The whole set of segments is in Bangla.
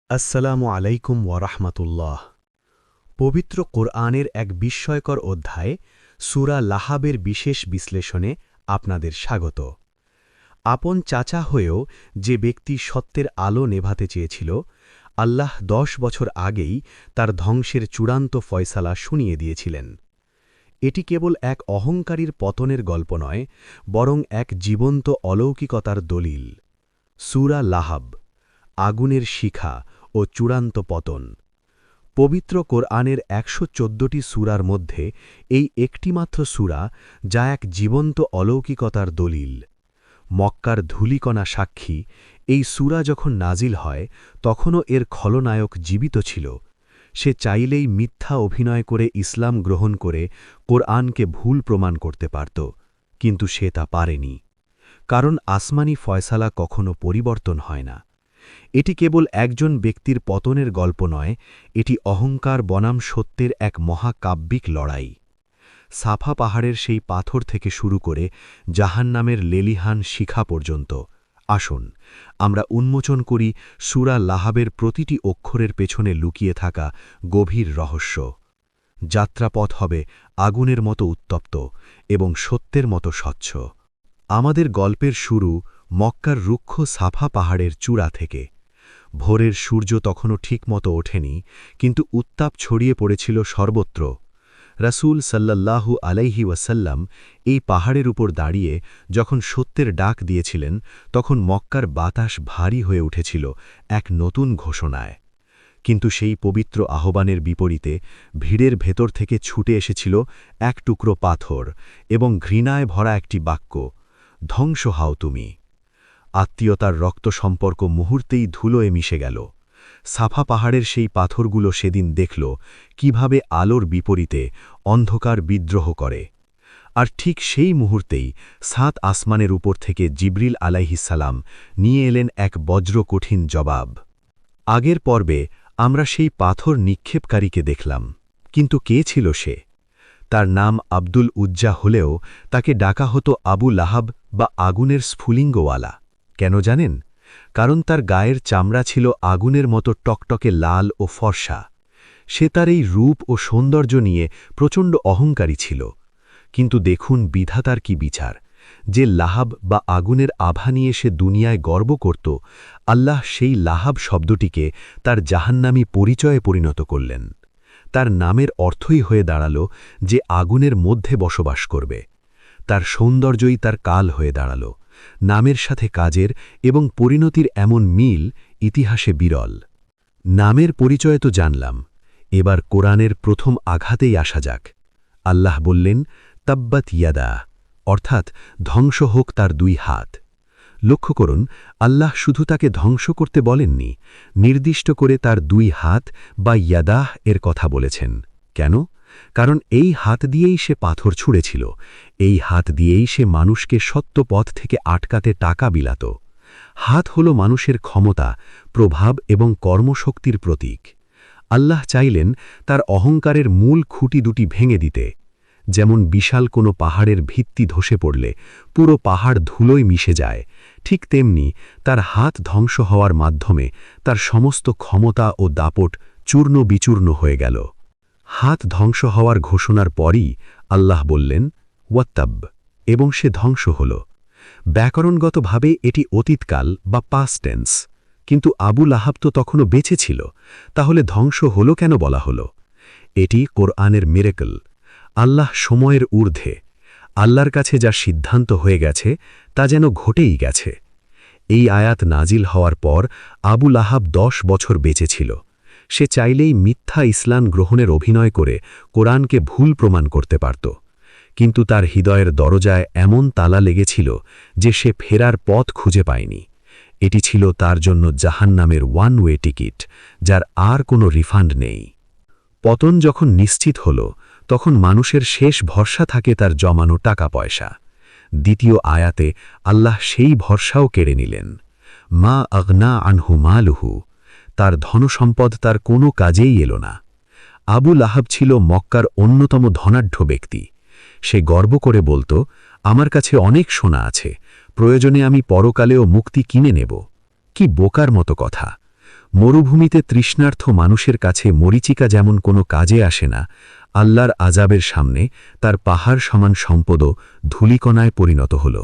আসসালামু আলাইকুম ওয়ারাহমাতুল্লাহ। পবিত্র কোরআনের এক বিস্ময়কর অধ্যায় সূরা লাহাবের বিশেষ বিশ্লেষণে আপনাদের স্বাগত। আপন চাচা হয়েও যে ব্যক্তি সত্যের আলো নেভাতে চেয়েছিল, আল্লাহ ১০ বছর আগেই তার ধ্বংসের চূড়ান্ত ফয়সালা শুনিয়ে দিয়েছিলেন। এটি কেবল এক অহংকারীর পতনের গল্প নয়, বরং এক জীবন্ত অলৌকিকতার দলিল। সূরা লাহাব, আগুনের শিখা ও চূড়ান্ত পতন। পবিত্র কোরআনের ১১৪টি সূরার মধ্যে এই একটিমাত্র সূরা যা এক জীবন্ত অলৌকিকতার দলিল। মক্কার ধূলিকণা সাক্ষী, এই সূরা যখন নাজিল হয় তখনও এর খলনায়ক জীবিত ছিল। সে চাইলেই মিথ্যা অভিনয় করে ইসলাম গ্রহণ করে কোরআনকে ভুল প্রমাণ করতে পারত, কিন্তু সে তা পারেনি। কারণ আসমানি ফয়সালা কখনো পরিবর্তন হয় না। এটি কেবল একজন ব্যক্তির পতনের গল্প নয়, এটি অহংকার বনাম সত্যের এক মহাকাব্যিক লড়াই। সাফা পাহাড়ের সেই পাথর থেকে শুরু করে জাহান্নামের লেলিহান শিখা পর্যন্ত আসুন আমরা উন্মোচন করি সূরা লাহাবের প্রতিটি অক্ষরের পেছনে লুকিয়ে থাকা গভীর রহস্য। যাত্রাপথ হবে আগুনের মতো উত্তপ্ত এবং সত্যের মতো স্বচ্ছ। আমাদের গল্পের শুরু মক্কার রুক্ষ সাফা পাহাড়ের চূড়া থেকে। ভোরের সূর্য তখনও ঠিকমতো ওঠেনি, কিন্তু উত্তাপ ছড়িয়ে পড়েছিল সর্বত্র। রাসূল সাল্লাল্লাহু আলাইহি ওয়াসাল্লাম এই পাহাড়ের উপর দাঁড়িয়ে যখন সত্যের ডাক দিয়েছিলেন, তখন মক্কার বাতাস ভারী হয়ে উঠেছিল এক নতুন ঘোষণায়। কিন্তু সেই পবিত্র আহ্বানের বিপরীতে ভিড়ের ভেতর থেকে ছুটে এসেছিল এক টুকরো পাথর এবং ঘৃণায় ভরা একটি বাক্য, ধ্বংস হাও তুমি। আত্মীয়তার রক্ত সম্পর্ক মুহূর্তেই ধুলোয় মিশে গেল। সাফা পাহাড়ের সেই পাথরগুলো সেদিন দেখল কিভাবে আলোর বিপরীতে অন্ধকার বিদ্রোহ করে। আর ঠিক সেই মুহূর্তেই ৭ আসমানের উপর থেকে জিবরিল আলাইহিসসালাম নিয়ে এলেন এক বজ্র কঠিন জবাব। আগের পর্বে আমরা সেই পাথর নিক্ষেপকারীকে দেখলাম, কিন্তু কে ছিল সে? তার নাম আব্দুল উজ্জা হলেও তাকে ডাকা হতো আবু লাহাব বা আগুনের স্ফুলিঙ্গওয়ালা। কেন জানেন? কারণ তার গায়ের চামড়া ছিল আগুনের মতো টকটকে লাল ও ফর্সা। সে তার এই রূপ ও সৌন্দর্য নিয়ে প্রচণ্ড অহংকারী ছিল। কিন্তু দেখুন বিধাতার কি বিচার, যে লাহাব বা আগুনের আভা নিয়ে সে দুনিয়ায় গর্ব করত, আল্লাহ সেই লাহাব শব্দটিকে তার জাহান্নামী পরিচয়ে পরিণত করলেন। তার নামের অর্থই হয়ে দাঁড়াল যে আগুনের মধ্যে বসবাস করবে। তার সৌন্দর্যই তার কাল হয়ে দাঁড়াল। নামের সাথে কাজের এবং পরিণতির এমন মিল ইতিহাসে বিরল। নামের পরিচয় তো জানলাম, এবার কোরআনের প্রথম আঘাতেই আসা যাক। আল্লাহ বললেন, তাব্বাত ইয়াদা, অর্থাৎ ধ্বংস হোক তার 2 হাত। লক্ষ্য করুন, আল্লাহ শুধু তাকে ধ্বংস করতে বলেননি, নির্দিষ্ট করে তার 2 হাত বা ইয়াদাহ এর কথা বলেছেন। কেন? কারণ এই হাত দিয়েই সে পাথর ছুঁড়েছিল, এই হাত দিয়েই সে মানুষকে সত্য পথ থেকে আটকাতে টাকা বিলাত। হাত হল মানুষের ক্ষমতা, প্রভাব এবং কর্মশক্তির প্রতীক। আল্লাহ চাইলেন তার অহংকারের মূল খুঁটি দুটি ভেঙে দিতে। যেমন বিশাল কোনো পাহাড়ের ভিত্তি ধসে পড়লে পুরো পাহাড় ধুলোয় মিশে যায়, ঠিক তেমনি তার হাত ধ্বংস হওয়ার মাধ্যমে তার সমস্ত ক্ষমতা ও দাপট চূর্ণ বিচূর্ণ হয়ে গেল। হাত ধ্বংস হওয়ার ঘোষণার পরই আল্লাহ বললেন, ওয়াত্তাব, এবং সে ধ্বংস হল। ব্যাকরণগতভাবে এটি অতীতকাল বা পাস্ট টেন্স, কিন্তু আবু লাহাব তো তখনও বেঁচে ছিল, তাহলে ধ্বংস হল কেন বলা হল? এটি কোরআনের মিরেকল। আল্লাহ সময়ের ঊর্ধ্বে। আল্লাহর কাছে যা সিদ্ধান্ত হয়ে গেছে তা যেন ঘটেই গেছে। এই আয়াত নাজিল হওয়ার পর আবু লাহাব 10 বছর বেঁচে ছিল। সে চাইলেই মিথ্যা ইসলাম গ্রহণের অভিনয় করে কোরআনকে ভুল প্রমাণ করতে পারত, কিন্তু তার হৃদয়ের দরজায় এমন তালা লেগেছিল যে সে ফেরার পথ খুঁজে পায়নি। এটি ছিল তার জন্য জাহান্নামের 1 ওয়ে টিকিট, যার আর কোনো রিফান্ড নেই। পতন যখন নিশ্চিত হল, তখন মানুষের শেষ ভরসা থাকে তার জমানো টাকা পয়সা। দ্বিতীয় আয়াতে আল্লাহ সেই ভরসাও কেড়ে নিলেন। মা আগনা আনহু মালুহু, তার ধনসম্পদ তার কোনো কাজেই এলো না। আবু লাহাব ছিল মক্কার অন্যতম ধনাঢ্য ব্যক্তি। সে গর্ব করে বলত, আমার কাছে অনেক সোনা আছে, প্রয়োজনে আমি পরকালেও মুক্তি কিনে নেব। কি বোকার মতো কথা! মরুভূমিতে তৃষ্ণার্থ মানুষের কাছে মরীচিকা যেমন কোনো কাজে আসে না, আল্লাহর আযাবের সামনে তার পাহাড় সমান সম্পদও ধূলিকণায় পরিণত হল।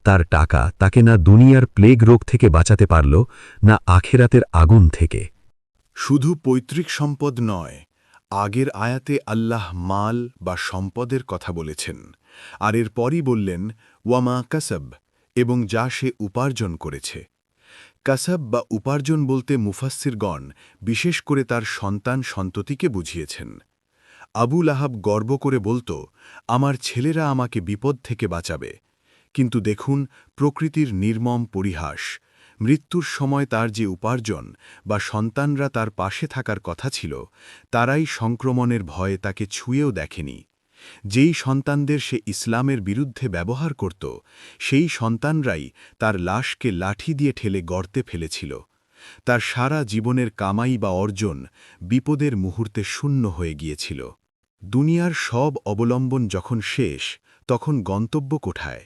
তার টাকা তাকে না দুনিয়ার প্লেগ রোগ থেকে বাঁচাতে পারল, না আখেরাতের আগুন থেকে। শুধু পৈতৃক সম্পদ নয়, আগের আয়াতে আল্লাহ মাল বা সম্পদের কথা বলেছেন, আর এরপরই বললেন ওয়ামা কাসব, এবং যা সে উপার্জন করেছে। কাসব বা উপার্জন বলতে মুফাসসিরগণ বিশেষ করে তার সন্তান সন্ততিকে বুঝিয়েছেন। আবু লাহাব গর্ব করে বলত, আমার ছেলেরা আমাকে বিপদ থেকে বাঁচাবে। কিন্তু দেখুন প্রকৃতির নির্মম পরিহাস। মৃত্যুর সময় তার যে উপার্জন বা সন্তানরা তার পাশে থাকার কথা ছিল, তারাই সংক্রমণের ভয়ে তাকে ছুঁয়েও দেখেনি। যেই সন্তানদের সে ইসলামের বিরুদ্ধে ব্যবহার করত, সেই সন্তানরাই তার লাশকে লাঠি দিয়ে ঠেলে গর্তে ফেলেছিল। তার সারা জীবনের কামাই বা অর্জন বিপদের মুহূর্তে শূন্য হয়ে গিয়েছিল। দুনিয়ার সব অবলম্বন যখন শেষ, তখন গন্তব্য কোথায়?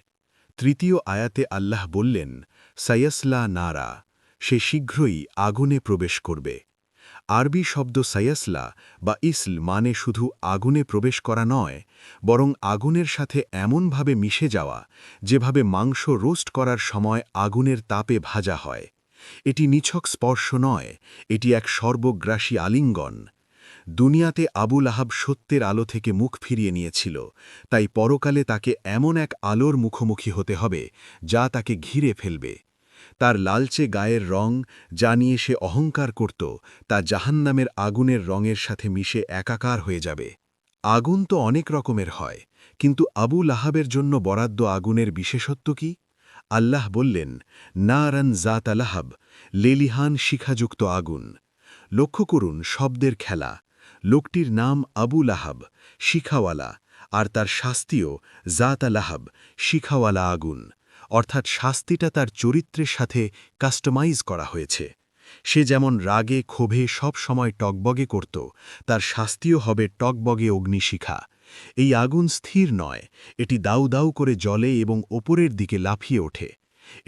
তৃতীয় আয়াতে আল্লাহ বললেন, সায়াসলা নারা, সে শীঘ্রই আগুনে প্রবেশ করবে। আরবি শব্দ সায়াসলা বা ইসল মানে শুধু আগুনে প্রবেশ করা নয়, বরং আগুনের সাথে এমনভাবে মিশে যাওয়া যেভাবে মাংস রোস্ট করার সময় আগুনের তাপে ভাজা হয়। এটি নিছক স্পর্শ নয়, এটি এক সর্বগ্রাসী আলিঙ্গন। দুনিয়াতে আবু লাহাব সত্যের আলো থেকে মুখ ফিরিয়ে নিয়েছিল, তাই পরকালে তাকে এমন এক আলোর মুখোমুখি হতে হবে যা তাকে ঘিরে ফেলবে। তার লালচে গায়ের রং, যা নিয়ে সে অহংকার করত, তা জাহান্নামের আগুনের রঙের সাথে মিশে একাকার হয়ে যাবে। আগুন তো অনেক রকমের হয়, কিন্তু আবু লাহাবের জন্য বরাদ্দ আগুনের বিশেষত্ব কি? আল্লাহ বললেন, নারান জাত লাহাব, লেলিহান শিখাযুক্ত আগুন। লক্ষ্য করুন শব্দের খেলা। লোকটির নাম আবু লাহাব, শিখাওয়ালা, আর তার শাস্তিও জাত লাহাব, শিখাওয়ালা আগুন। অর্থাৎ শাস্তিটা তার চরিত্রের সাথে কাস্টমাইজ করা হয়েছে। সে যেমন রাগে ক্ষোভে সব সময় টকবগে করত, তার শাস্তিও হবে টকবগে অগ্নিশিখা। এই আগুন স্থির নয়, এটি দাউ দাউ করে জ্বলে এবং ওপরের দিকে লাফিয়ে ওঠে।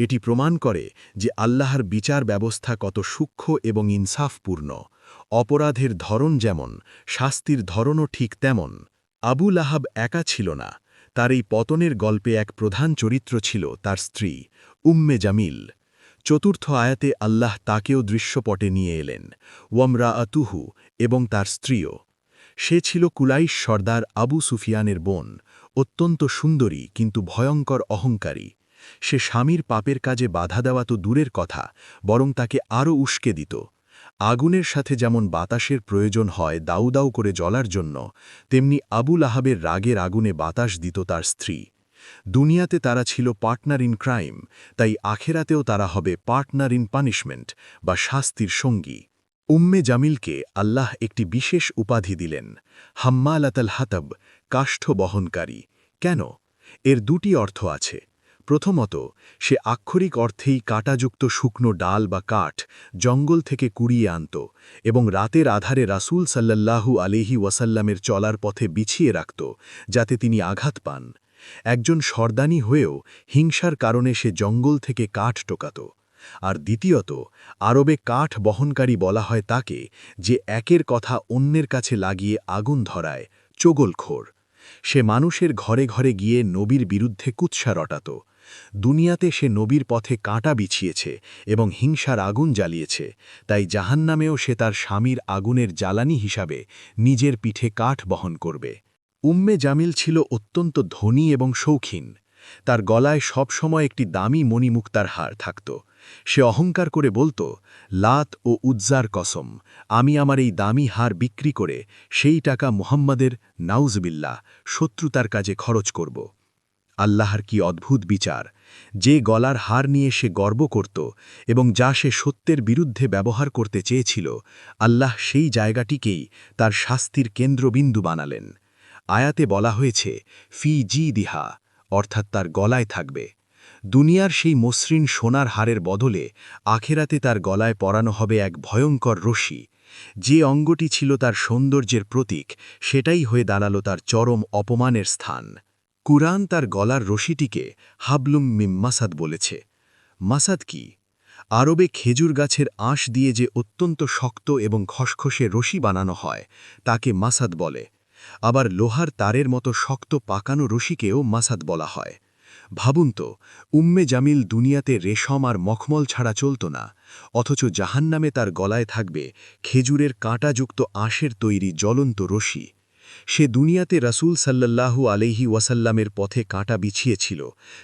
এটি প্রমাণ করে যে আল্লাহর বিচার ব্যবস্থা কত সূক্ষ্ম এবং ইনসাফপূর্ণ। অপরাধের ধরন যেমন, শাস্তির ধরনও ঠিক তেমন। আবু লাহাব একা ছিল না, তার এই পতনের গল্পে এক প্রধান চরিত্র ছিল তার স্ত্রী উম্মে জামিল। চতুর্থ আয়াতে আল্লাহ তাকেও দৃশ্যপটে নিয়ে এলেন, ওয়ামরা আতুহু, এবং তার স্ত্রীও। সে ছিল কুলাইশ সর্দার আবু সুফিয়ানের বোন, অত্যন্ত সুন্দরী কিন্তু ভয়ঙ্কর অহংকারী। সে স্বামীর পাপের কাজে বাধা দেওয়া তো দূরের কথা, বরং তাকে আরও উস্কে দিত। আগুনের সাথে যেমন বাতাসের প্রয়োজন হয় দাউ দাউ করে জ্বলার জন্য, তেমনি আবু লাহাবের রাগের আগুনে বাতাস দিত তার স্ত্রী। দুনিয়াতে তারা ছিল পার্টনার ইন ক্রাইম, তাই আখেরাতেও তারা হবে পার্টনার ইন পানিশমেন্ট বা শাস্তির সঙ্গী। উম্মে জামিলকে আল্লাহ একটি বিশেষ উপাধি দিলেন, হাম্মালাতাল হাতাব, কাষ্ঠ বহনকারী। কেন? এর দুটি অর্থ আছে। প্রথমত, সে আক্ষরিক অর্থেই কাঁটাযুক্ত শুকনো ডাল বা কাঠ জঙ্গল থেকে কুড়িয়ে আনত এবং রাতের আধারে রাসূল সাল্লাল্লাহু আলাইহি ওয়াসাল্লামের চলার পথে বিছিয়ে রাখত, যাতে তিনি আঘাত পান। একজন সর্দানি হয়েও হিংসার কারণে সে জঙ্গল থেকে কাঠ টোকাত। আর দ্বিতীয়ত, আরবে কাঠ বহনকারী বলা হয় তাকে, যে একের কথা অন্যের কাছে লাগিয়ে আগুন ধরায়, চোগলখোর। সে মানুষের ঘরে ঘরে গিয়ে নবীর বিরুদ্ধে কুৎসা রটাত। দুনিয়াতে সে নবীর পথে কাঁটা বিছিয়েছে এবং হিংসার আগুন জ্বালিয়েছে, তাই জাহান্নামেও সে তার স্বামীর আগুনের জ্বালানি হিসাবে নিজের পিঠে কাঠ বহন করবে। উম্মে জামিল ছিল অত্যন্ত ধনী এবং শৌখিন। তার গলায় সবসময় একটি দামি মণিমুক্তার হার থাকত। সে অহংকার করে বলত, লাত ও উজ্জার কসম, আমি আমার এই দামি হার বিক্রি করে সেই টাকা মুহাম্মাদের, নাউজবিল্লাহ, শত্রুতার কাজে খরচ করব। আল্লাহর কি অদ্ভুত বিচার! যে গলার হার নিয়ে সে গর্ব করত এবং যা সে সত্যের বিরুদ্ধে ব্যবহার করতে চেয়েছিল, আল্লাহ সেই জায়গাটিকেই তার শাস্তির কেন্দ্রবিন্দু বানালেন। আয়াতে বলা হয়েছে, ফি জি দিহা, অর্থাৎ তার গলায় থাকবে। দুনিয়ার সেই মসৃণ সোনার হারের বদলে আখেরাতে তার গলায় পরানো হবে এক ভয়ঙ্কর রশি। যে অঙ্গটি ছিল তার সৌন্দর্যের প্রতীক, সেটাই হয়ে দাঁড়াল তার চরম অপমানের স্থান। কুরআন তার গলার রশিটিকে হাবলুম মিম মাসাদ বলেছে। মাসাদ কি? আরবে খেজুর গাছের আঁশ দিয়ে যে অত্যন্ত শক্ত এবং খসখসে রশি বানানো হয় তাকে মাসাদ বলে। আবার লোহার তারের মতো শক্ত পাকানো রশিকেও মাসাদ বলা হয়। ভাবুন তো, উম্মে জামিল দুনিয়াতে রেশম আর মখমল ছাড়া চলত না, অথচ জাহান্নামে তার গলায় থাকবে খেজুরের কাঁটাযুক্ত আঁশের তৈরি জ্বলন্ত রশি। সে দুনিয়াতে রাসূল সাল্লাল্লাহু আলাইহি ওয়াসাল্লামের পথে কাঁটা বিছিয়েছিল,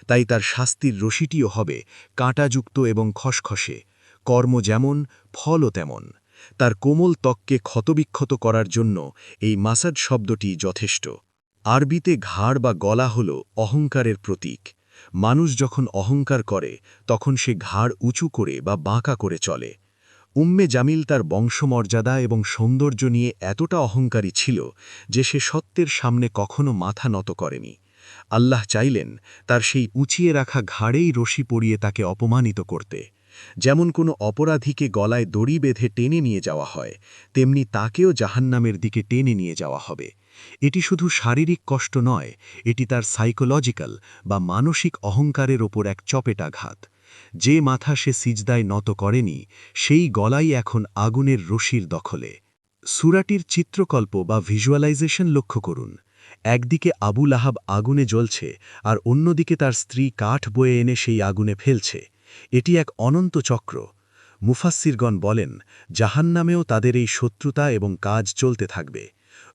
তাই তার শাস্তির রশিটিও হবে কাঁটাযুক্ত এবং খসখসে। কর্ম যেমন, ফলও তেমন। তার কোমল ত্বককে ক্ষতবিক্ষত করার জন্য এই মাসাদ শব্দটি যথেষ্ট। আরবিতে ঘাড় বা গলা হল অহংকারের প্রতীক। মানুষ যখন অহংকার করে তখন সে ঘাড় উঁচু করে বা বাঁকা করে চলে। উম্মে জামিল তার বংশমর্যাদা এবং সৌন্দর্য নিয়ে এতটা অহংকারী ছিল যে সে সত্যের সামনে কখনো মাথা নত করেনি। আল্লাহ চাইলেন তার সেই উঁচিয়ে রাখা ঘাড়েই রশি পরিয়ে তাকে অপমানিত করতে। যেমন কোনো অপরাধীকে গলায় দড়ি বেঁধে টেনে নিয়ে যাওয়া হয়, তেমনি তাকেও জাহান্নামের দিকে টেনে নিয়ে যাওয়া হবে। এটি শুধু শারীরিক কষ্ট নয়, এটি তার সাইকোলজিক্যাল বা মানসিক অহংকারের ওপর এক চপেটাঘাত। যে মাথা সে সিজদায় নত করেনি, সেই গলাই এখন আগুনের রশির দখলে। সূরাটির চিত্রকল্প বা ভিজুয়ালাইজেশন লক্ষ্য করুন। একদিকে আবু লাহাব আগুনে জ্বলছে, আর অন্যদিকে তার স্ত্রী কাঠ বয়ে এনে সেই আগুনে ফেলছে। এটি এক অনন্ত চক্র। মুফাসসিরগণ বলেন, জাহান্নামেও তাদের এই শত্রুতা এবং কাজ চলতে থাকবে।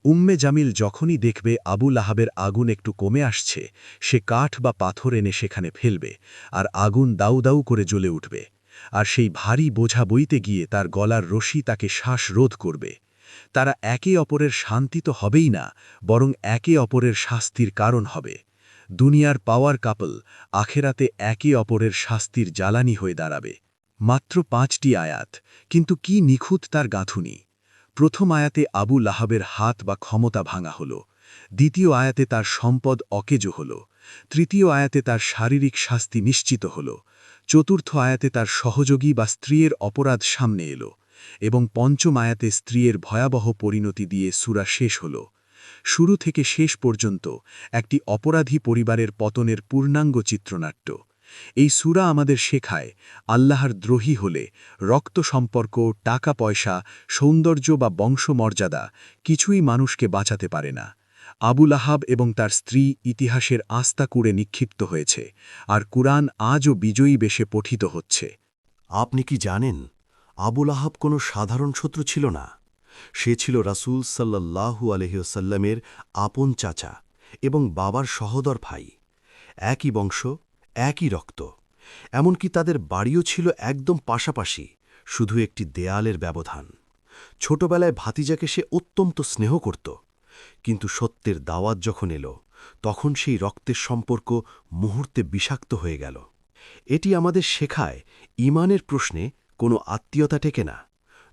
উম্মে জামিল যখনই দেখবে আবু লাহাবের আগুন একটু কমে আসছে, সে কাঠ বা পাথর এনে সেখানে ফেলবে, আর আগুন দাউ দাউ করে জ্বলে উঠবে। আর সেই ভারী বোঝা বইতে গিয়ে তার গলার রশি তাকে শ্বাসরোধ করবে। তারা একে অপরের শান্তি তো হবেই না, বরং একে অপরের শাস্তির কারণ হবে। দুনিয়ার পাওয়ার কাপল আখেরাতে একে অপরের শাস্তির জ্বালানি হয়ে দাঁড়াবে। মাত্র ৫টি আয়াত, কিন্তু কি নিখুঁত তার গাঁথুনি। প্রথম আয়াতে আবু লাহাবের হাত বা ক্ষমতা ভাঙা হল, দ্বিতীয় আয়াতে তার সম্পদ অকেজো হল, তৃতীয় আয়াতে তার শারীরিক শাস্তি নিশ্চিত হল, চতুর্থ আয়াতে তার সহযোগী বা স্ত্রীর অপরাধ সামনে এলো, এবং পঞ্চম আয়াতে স্ত্রীর ভয়াবহ পরিণতি দিয়ে সূরা শেষ হল। শুরু থেকে শেষ পর্যন্ত একটি অপরাধী পরিবারের পতনের পূর্ণাঙ্গ চিত্রনাট্য। এই সূরা আমাদের শেখায়, আল্লাহর দ্রোহী হলে রক্ত সম্পর্ক, টাকা পয়সা, সৌন্দর্য বা বংশমর্যাদা কিছুই মানুষকে বাঁচাতে পারে না। আবু লাহাব এবং তার স্ত্রী ইতিহাসের আস্থা কুড়ে নিক্ষিপ্ত হয়েছে, আর কুরআন আজও বিজয়ী বেশে পঠিত হচ্ছে। আপনি কি জানেন, আবু লাহাব কোনো সাধারণ শত্রু ছিল না। সে ছিল রাসূল সাল্লাল্লাহু আলাইহি ওয়াসাল্লামের আপন চাচা এবং বাবার সহোদর ভাই। একই বংশ, একই রক্ত। এমনকি তাদের বাড়িও ছিল একদম পাশাপাশি, শুধু একটি দেয়ালের ব্যবধান। ছোটবেলায় ভাতিজাকে সে অত্যন্ত স্নেহ করত, কিন্তু সত্যের দাওয়াত যখন এলো, তখন সেই রক্তের সম্পর্ক মুহূর্তে বিষাক্ত হয়ে গেল। এটি আমাদের শেখায়, ঈমানের প্রশ্নে কোনো আত্মীয়তা টেকে না।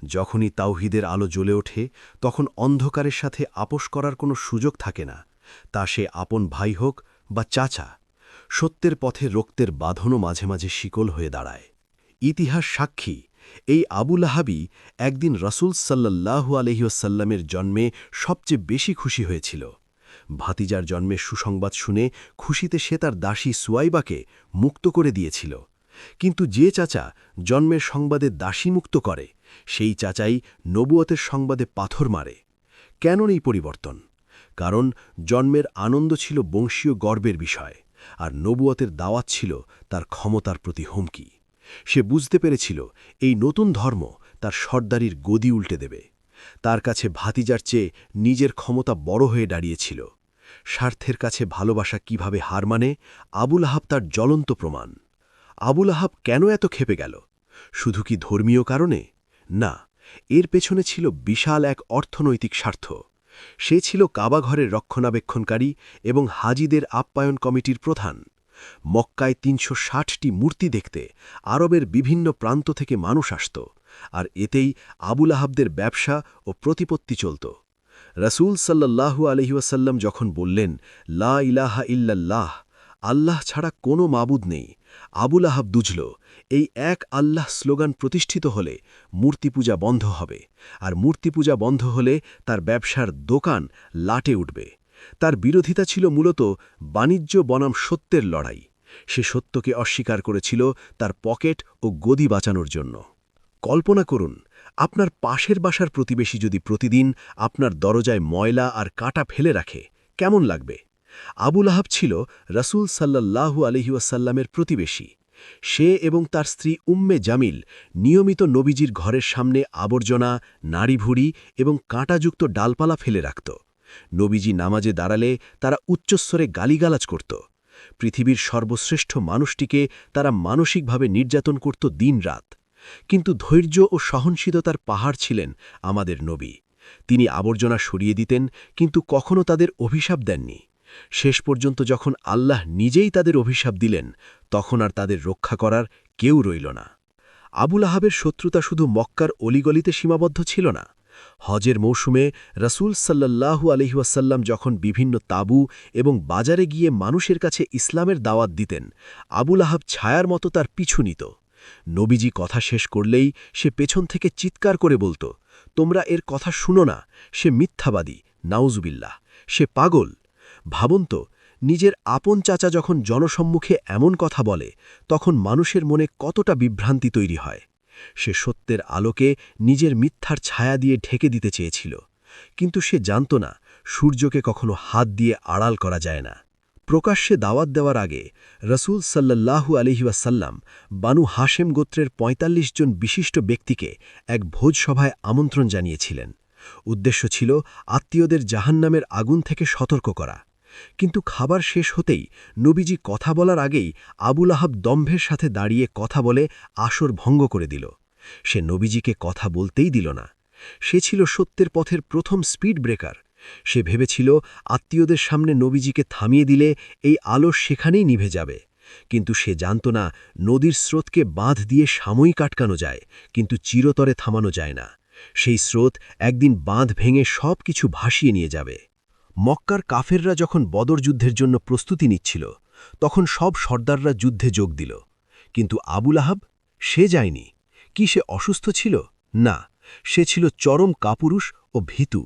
যখনই তাওহীদের আলো জ্বলে ওঠে, তখন অন্ধকারের সাথে আপোস করার কোনো সুযোগ থাকে না, তা সে আপন ভাই হোক বা চাচা। সত্যের পথে রক্তের বাঁধনও মাঝে মাঝে শিকল হয়ে দাঁড়ায়। ইতিহাস সাক্ষী, এই আবু লাহাবই একদিন রাসূল সাল্লাল্লাহু আলাইহি ওয়াসাল্লামের জন্মে সবচেয়ে বেশি খুশি হয়েছিল। ভাতিজার জন্মের সুসংবাদ শুনে খুশিতে সে তার দাসী সুয়াইবাকে মুক্ত করে দিয়েছিল। কিন্তু যে চাচা জন্মের সংবাদে দাসী মুক্ত করে, সেই চাচাই নবুয়তের সংবাদে পাথর মারে। কেন এই পরিবর্তন? কারণ জন্মের আনন্দ ছিল বংশীয় গর্বের বিষয়, আর নবুয়তের দাওয়াত ছিল তার ক্ষমতার প্রতি হুমকি। সে বুঝতে পেরেছিল এই নতুন ধর্ম তার সর্দারির গদি উল্টে দেবে। তার কাছে ভাতিজার চেয়ে নিজের ক্ষমতা বড় হয়ে দাঁড়িয়েছিল। স্বার্থের কাছে ভালোবাসা কিভাবে হার মানে, আবু লাহাব তার জ্বলন্ত প্রমাণ। আবু লাহাব কেন এত ক্ষেপে গেল? শুধু কি ধর্মীয় কারণে? না, এর পেছনে ছিল বিশাল এক অর্থনৈতিক স্বার্থ। সে ছিল কাবাঘরের রক্ষণাবেক্ষণকারী এবং হাজিদের আপ্যায়ন কমিটির প্রধান। মক্কায় ৩৬০টি মূর্তি দেখতে আরবের বিভিন্ন প্রান্ত থেকে মানুষ আসত, আর এতেই আবু লাহাবদের ব্যবসা ও প্রতিপত্তি চলত। রাসূল সাল্লাল্লাহু আলাইহি ওয়াসাল্লাম যখন বললেন, লা ইলাহা ইল্লাল্লাহ, আল্লাহ ছাড়া কোনো মাবুদ নেই, আবু লাহাব বুঝল, এই এক আল্লাহ স্লোগান প্রতিষ্ঠিত হলে মূর্তিপূজা বন্ধ হবে, আর মূর্তিপূজা বন্ধ হলে তার ব্যবসার দোকান লাটে উঠবে। তার বিরোধিতা ছিল মূলত বাণিজ্য বনাম সত্যের লড়াই। সে সত্যকে অস্বীকার করেছিল তার পকেট ও গদি বাঁচানোর জন্য। কল্পনা করুন, আপনার পাশের বাসার প্রতিবেশী যদি প্রতিদিন আপনার দরজায় ময়লা আর কাঁটা ফেলে রাখে, কেমন লাগবে? আবু লাহাব ছিল রাসূল সাল্লাল্লাহু আলাইহি ওয়াসাল্লামের প্রতিবেশী। সে এবং তার স্ত্রী উম্মে জামিল নিয়মিত নবীজির ঘরের সামনে আবর্জনা, নাড়িভুড়ি এবং কাঁটাযুক্ত ডালপালা ফেলে রাখত। নবীজি নামাজে দাঁড়ালে তারা উচ্চস্বরে গালিগালাজ করত। পৃথিবীর সর্বশ্রেষ্ঠ মানুষটিকে তারা মানসিকভাবে নির্যাতন করত দিনরাত। কিন্তু ধৈর্য ও সহনশীলতার পাহাড় ছিলেন আমাদের নবী। তিনি আবর্জনা সরিয়ে দিতেন, কিন্তু কখনো তাদের অভিশাপ দেননি। শেষ পর্যন্ত যখন আল্লাহ নিজেই তাদের অভিশাপ দিলেন, তখন আর তাদের রক্ষা করার কেউ রইল না। আবু লাহাবের শত্রুতা শুধু মক্কার অলিগলিতে সীমাবদ্ধ ছিল না। হজের মৌসুমে রাসূল সাল্লাল্লাহু আলাইহি ওয়াসাল্লাম যখন বিভিন্ন তাঁবু এবং বাজারে গিয়ে মানুষের কাছে ইসলামের দাওয়াত দিতেন, আবু লাহাব ছায়ার মতো তার পিছু নিত। নবীজি কথা শেষ করলেই সে পেছন থেকে চিৎকার করে বলত, তোমরা এর কথা শুনো না, সে মিথ্যাবাদী, নাউজুবিল্লাহ, সে পাগল। ভাবুন তো, নিজের আপন চাচা যখন জনসম্মুখে এমন কথা বলে, তখন মানুষের মনে কতটা বিভ্রান্তি তৈরি হয়। সে সত্যের আলোকে নিজের মিথ্যার ছায়া দিয়ে ঢেকে দিতে চেয়েছিল, কিন্তু সে জানত না সূর্যকে কখনো হাত দিয়ে আড়াল করা যায় না। প্রকাশ্যে দাওয়াত দেওয়ার আগে রাসূল সাল্লাল্লাহু আলাইহি ওয়াসাল্লাম বানু হাশেম গোত্রের ৪৫ জন বিশিষ্ট ব্যক্তিকে এক ভোজসভায় আমন্ত্রণ জানিয়েছিলেন। উদ্দেশ্য ছিল আত্মীয়দের জাহান্নামের আগুন থেকে সতর্ক করা। কিন্তু খাবার শেষ হতেই নবীজি কথা বলার আগেই আবু লাহাব দম্ভের সাথে দাঁড়িয়ে কথা বলে আসর ভঙ্গ করে দিল। সে নবীজিকে কথা বলতেই দিল না। সে ছিল সত্যের পথের প্রথম স্পিড ব্রেকার। সে ভেবেছিল আত্মীয়দের সামনে নবীজিকে থামিয়ে দিলে এই আলো সেখানেই নিভে যাবে। কিন্তু সে জানত না, নদীর স্রোতকে বাঁধ দিয়ে সাময়িক আটকানো যায়, কিন্তু চিরতরে থামানো যায় না। সেই স্রোত একদিন বাঁধ ভেঙে সব কিছু ভাসিয়ে নিয়ে যাবে। মক্কার কাফেররা যখন বদর যুদ্ধের জন্য প্রস্তুতি নিচ্ছিল, তখন সব সর্দাররা যুদ্ধে যোগ দিল। কিন্তু আবু লাহাব, সে যায়নি। কি সে অসুস্থ ছিল? না, সে ছিল চরম কাপুরুষ ও ভীতু।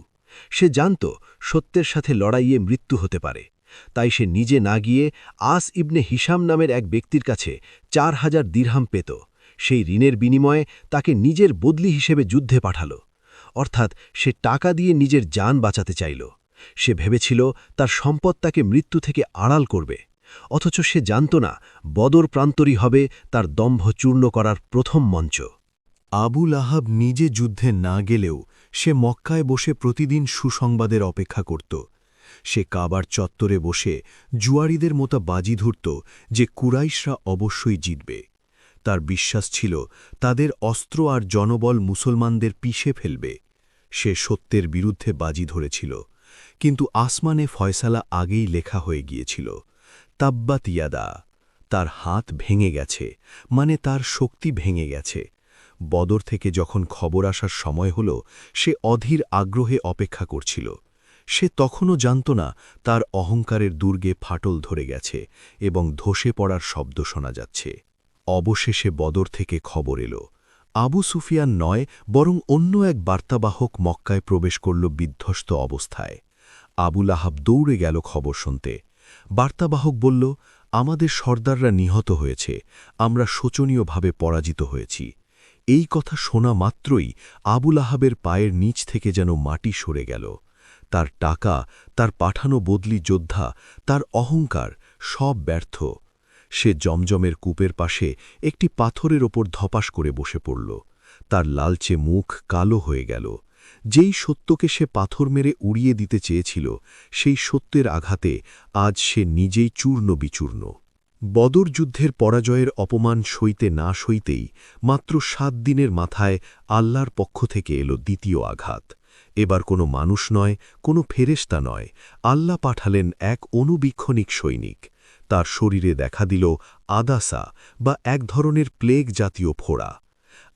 সে জানত সত্যের সাথে লড়াইয়ে মৃত্যু হতে পারে। তাই সে নিজে না গিয়ে আস ইবনে হিশাম নামের এক ব্যক্তির কাছে ৪,০০০ দিরহাম পেত। সেই ঋণের বিনিময়ে তাকে নিজের বদলি হিসেবে যুদ্ধে পাঠাল। অর্থাৎ সে টাকা দিয়ে নিজের জান বাঁচাতে চাইল। সে ভেবেছিল তার সম্পদ তাকে মৃত্যু থেকে আড়াল করবে। অথচ সে জানত না, বদর প্রান্তরই হবে তার দম্ভ চূর্ণ করার প্রথম মঞ্চ। আবু লাহাব নিজে যুদ্ধে না গেলেও সে মক্কায় বসে প্রতিদিন সুসংবাদের অপেক্ষা করত। সে কাবার চত্বরে বসে জুয়ারিদের মতো বাজি ধরত যে কুরাইশরা অবশ্যই জিতবে। তার বিশ্বাস ছিল তাদের অস্ত্র আর জনবল মুসলমানদের পিষে ফেলবে। সে সত্যের বিরুদ্ধে বাজি ধরেছিল, কিন্তু আসমানে ফয়সালা আগেই লেখা হয়ে গিয়েছিল, তাব্বাত ইয়াদা। তার হাত ভেঙে গেছে, মানে তার শক্তি ভেঙে গেছে। বদর থেকে যখন খবর আসার সময় হল, সে অধীর আগ্রহে অপেক্ষা করছিল। সে তখনও জানত না তার অহংকারের দুর্গে ফাটল ধরে গেছে এবং ধসে পড়ার শব্দ শোনা যাচ্ছে। অবশেষে বদর থেকে খবর এলো, আবু সুফিয়ান নয় বরং অন্য এক বার্তাবাহক মক্কায় প্রবেশ করল বিধ্বস্ত অবস্থায়। আবু লাহাব দৌড়ে গেল খবর শুনতে। বার্তাবাহক বলল, আমাদের সর্দাররা নিহত হয়েছে, আমরা শোচনীয়ভাবে পরাজিত হয়েছি। এই কথা শোনা মাত্রই আবু লাহাবের পায়ের নিচ থেকে যেন মাটি সরে গেল। তার টাকা, তার পাঠানো বদলি যোদ্ধা, তার অহংকার সব ব্যর্থ। সে জমজমের কূপের পাশে একটি পাথরের ওপর ধপাস করে বসে পড়ল। তার লালচে মুখ কালো হয়ে গেল। যেই সত্যকে সে পাথর মেরে উড়িয়ে দিতে চেয়েছিল, সেই সত্যের আঘাতে আজ সে নিজেই চূর্ণ বিচূর্ণ। বদর যুদ্ধের পরাজয়ের অপমান সইতে না সইতেই মাত্র ৭ দিনের মাথায় আল্লাহর পক্ষ থেকে এলো দ্বিতীয় আঘাত। এবার কোনো মানুষ নয়, কোনো ফেরেশতা নয়, আল্লাহ পাঠালেন এক অনুবীক্ষণিক সৈনিক। তার শরীরে দেখা দিল আদাসা বা এক ধরনের প্লেগ জাতীয় ফোড়া।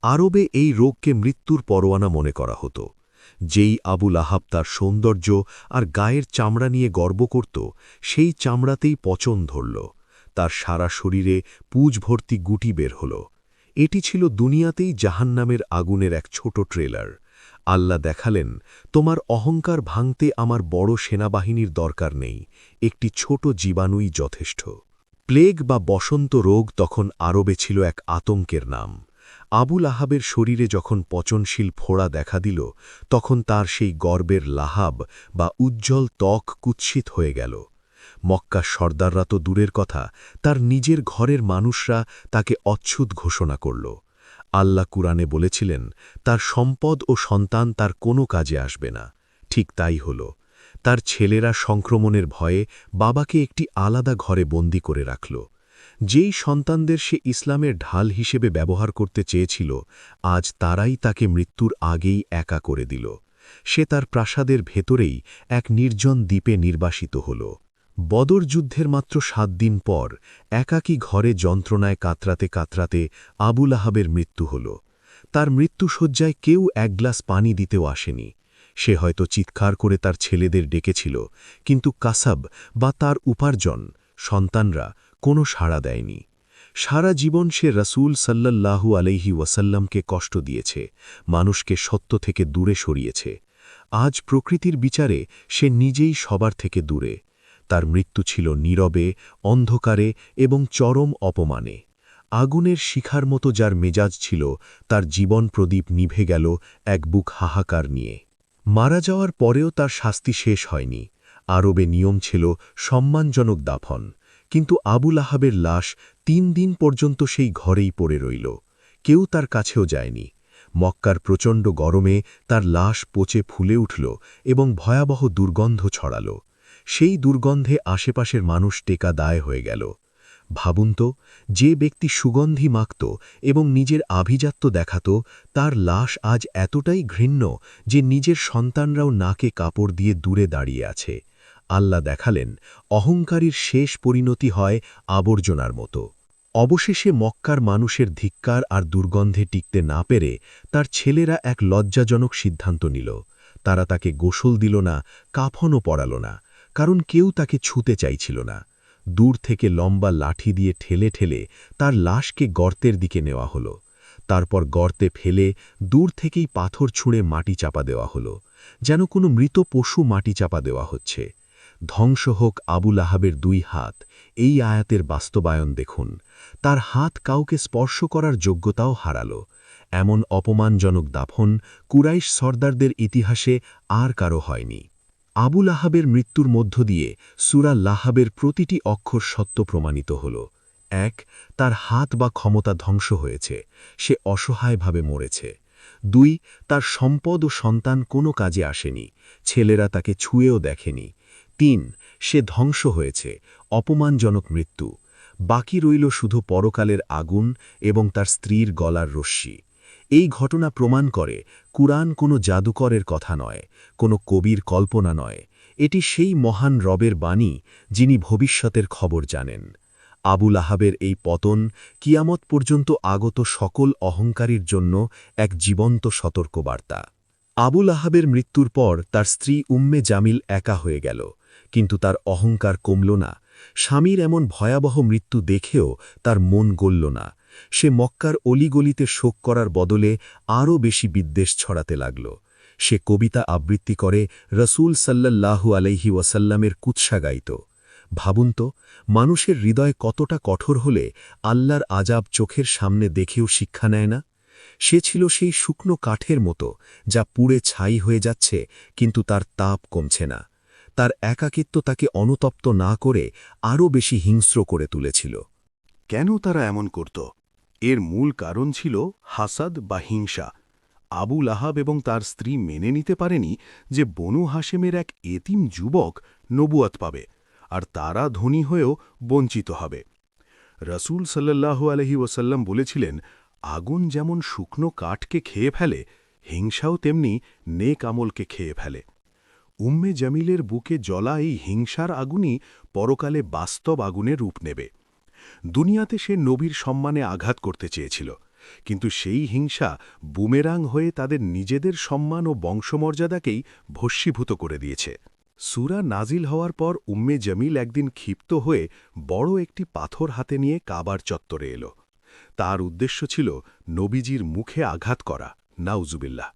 আরবে এই রোগকে মৃত্যুর পরোয়ানা মনে করা হতো। যেই আবু লাহাব তার সৌন্দর্য আর গায়ের চামড়া নিয়ে গর্ব করত, সেই চামড়াতেই পচন ধরল। তার সারা শরীরে পুজ ভর্তি গুটি বের হল। এটি ছিল দুনিয়াতেই জাহান্নামের আগুনের এক ছোট ট্রেলার। আল্লাহ দেখালেন, তোমার অহংকার ভাঙতে আমার বড় সেনাবাহিনীর দরকার নেই, একটি ছোট জীবাণুই যথেষ্ট। প্লেগ বা বসন্ত রোগ তখন আরবে ছিল এক আতঙ্কের নাম। আবুল আহাবের শরীরে যখন পচনশীল ফোড়া দেখা দিল, তখন তার সেই গর্বের লাহাব বা উজ্জ্বল ত্বক কুৎসিত হয়ে গেল। মক্কার সর্দাররা তো দূরের কথা, তার নিজের ঘরের মানুষরা তাকে অচ্ছুত ঘোষণা করল। আল্লাহ কুরআনে বলেছিলেন, তার সম্পদ ও সন্তান তার কোনো কাজে আসবে না। ঠিক তাই হল। তার ছেলেরা সংক্রমণের ভয়ে বাবাকে একটি আলাদা ঘরে বন্দী করে রাখল। যেই সন্তানদের সে ইসলামের ঢাল হিসেবে ব্যবহার করতে চেয়েছিল, আজ তারাই তাকে মৃত্যুর আগেই একা করে দিল। সে তার প্রাসাদের ভেতরেই এক নির্জন দ্বীপে নির্বাসিত হল। বদর যুদ্ধের মাত্র ৭ দিন পর একাকী ঘরে যন্ত্রণায় কাতরাতে কাতরাতে আবুল আহাবের মৃত্যু হল। তার মৃত্যুশয্যায় কেউ এক গ্লাস পানি দিতেও আসেনি। সে হয়তো চিৎকার করে তার ছেলেদের ডেকেছিল, কিন্তু কাসাব বা তার উপার্জন সন্তানরা কোনো সাড়া দেয়নি। সারা জীবন সে রাসূল সাল্লাল্লাহু আলাইহি ওয়াসাল্লামকে কষ্ট দিয়েছে, মানুষকে সত্য থেকে দূরে সরিয়েছে। আজ প্রকৃতির বিচারে সে নিজেই সবার থেকে দূরে। তার মৃত্যু ছিল নীরবে, অন্ধকারে এবং চরম অপমানে। আগুনের শিখার মতো যার মেজাজ ছিল, তার জীবন প্রদীপ নিভে গেল এক বুক হাহাকার নিয়ে। মারা যাওয়ার পরেও তার শাস্তি শেষ হয়নি। আরবে নিয়ম ছিল সম্মানজনক দাফন, কিন্তু আবুল আহাবের লাশ ৩ দিন পর্যন্ত সেই ঘরেই পড়ে রইল। কেউ তার কাছেও যায়নি। মক্কার প্রচণ্ড গরমে তার লাশ পচে ফুলে উঠল এবং ভয়াবহ দুর্গন্ধ ছড়াল। সেই দুর্গন্ধে আশেপাশের মানুষ টেকা দায় হয়ে গেল। ভাবুন তো, যে ব্যক্তি সুগন্ধি মাখত এবং নিজের আভিজাত্য দেখাত, তার লাশ আজ এতটাই ঘৃণ্য যে নিজের সন্তানরাও নাকে কাপড় দিয়ে দূরে দাঁড়িয়ে আছে। আল্লাহ দেখালেন, অহংকারীর শেষ পরিণতি হয় আবর্জনার মতো। অবশেষে মক্কার মানুষের ধিক্কার আর দুর্গন্ধে টিকতে না পেরে তার ছেলেরা এক লজ্জাজনক সিদ্ধান্ত নিল। তারা তাকে গোসল দিল না, কাফনও পরাল না, কারণ কেউ তাকে ছুঁতে চাইছিল না। দূর থেকে লম্বা লাঠি দিয়ে ঠেলে ঠেলে তার লাশকে গর্তের দিকে নেওয়া হলো। তারপর গর্তে ফেলে দূর থেকেই পাথর ছুঁড়ে মাটি চাপা দেওয়া হলো, যেন কোনো মৃত পশু মাটি চাপা দেওয়া হচ্ছে। ধ্বংস হোক আবুল আহাবের ২ হাত, এই আয়াতের বাস্তবায়ন দেখুন। তার হাত কাউকে স্পর্শ করার যোগ্যতাও হারালো। এমন অপমানজনক দাফন কুরাইশ সর্দারদের ইতিহাসে আর কারো হয়নি। আবুল আহাবের মৃত্যুর মধ্য দিয়ে সূরা লাহাবের প্রতিটি অক্ষর সত্য প্রমাণিত হল। ১. তার হাত বা ক্ষমতা ধ্বংস হয়েছে, সে অসহায়ভাবে মরেছে। ২. তার সম্পদ ও সন্তান কোনো কাজে আসেনি, ছেলেরা তাকে ছুঁয়েও দেখেনি। ৩. সে ধ্বংস হয়েছে, অপমানজনক মৃত্যু। বাকি রইল শুধু পরকালের আগুন এবং তার স্ত্রীর গলার রশ্মি। এই ঘটনা প্রমাণ করে, কুরআন কোনো জাদুকরের কথা নয়, কোনো কবির কল্পনা নয়। এটি সেই মহান রবের বাণী, যিনি ভবিষ্যতের খবর জানেন। আবুল আহাবের এই পতন কিয়ামত পর্যন্ত আগত সকল অহংকারীর জন্য এক জীবন্ত সতর্কবার্তা। আবুল আহাবের মৃত্যুর পর তার স্ত্রী উম্মে জামিল একা হয়ে গেল, কিন্তু তার অহংকার কমল না। স্বামীর এমন ভয়াবহ মৃত্যু দেখেও তার মন গলল না। সে মক্কার অলিগলিতে শোক করার বদলে আরও বেশি বিদ্বেষ ছড়াতে লাগল। সে কবিতা আবৃত্তি করে রসূল সাল্লাল্লাহু আলাইহি ওয়াসাল্লামের কুৎসা গাইত। ভাবুন তো, মানুষের হৃদয় কতটা কঠোর হলে আল্লাহর আজাব চোখের সামনে দেখেও শিক্ষা নেয় না। সে ছিল সেই শুকনো কাঠের মতো, যা পুড়ে ছাই হয়ে যাচ্ছে, কিন্তু তার তাপ কমছে না। তার একাকিত্ব তাকে অনুতপ্ত না করে আরও বেশি হিংস্র করে তুলেছিল। কেন তারা এমন করত? এর মূল কারণ ছিল হাসাদ বা হিংসা। আবুল আহাব এবং তার স্ত্রী মেনে নিতে পারেনি যে বনু হাশেমের এক এতিম যুবক নবুয়াত পাবে, আর তারা ধনী হয়েও বঞ্চিত হবে। রাসূল সাল্লাল্লাহু আলাইহি ওয়াসাল্লাম বলেছিলেন, আগুন যেমন শুকনো কাঠকে খেয়ে ফেলে, হিংসাও তেমনি নেক আমলকে খেয়ে ফেলে। উম্মে জামিলের বুকে জ্বলা এই হিংসার আগুনই পরকালে বাস্তব আগুনে রূপ নেবে। দুনিয়াতে সে নবীর সম্মানে আঘাত করতে চেয়েছিল, কিন্তু সেই হিংসা বুমেরাং হয়ে তাদের নিজেদের সম্মান ও বংশমর্যাদাকেই ভস্মীভূত করে দিয়েছে। সূরা নাজিল হওয়ার পর উম্মে জামিল একদিন ক্ষিপ্ত হয়ে বড় একটি পাথর হাতে নিয়ে কাবার চত্বরে এল। তার উদ্দেশ্য ছিল নবীজির মুখে আঘাত করা, নাউজুবিল্লাহ।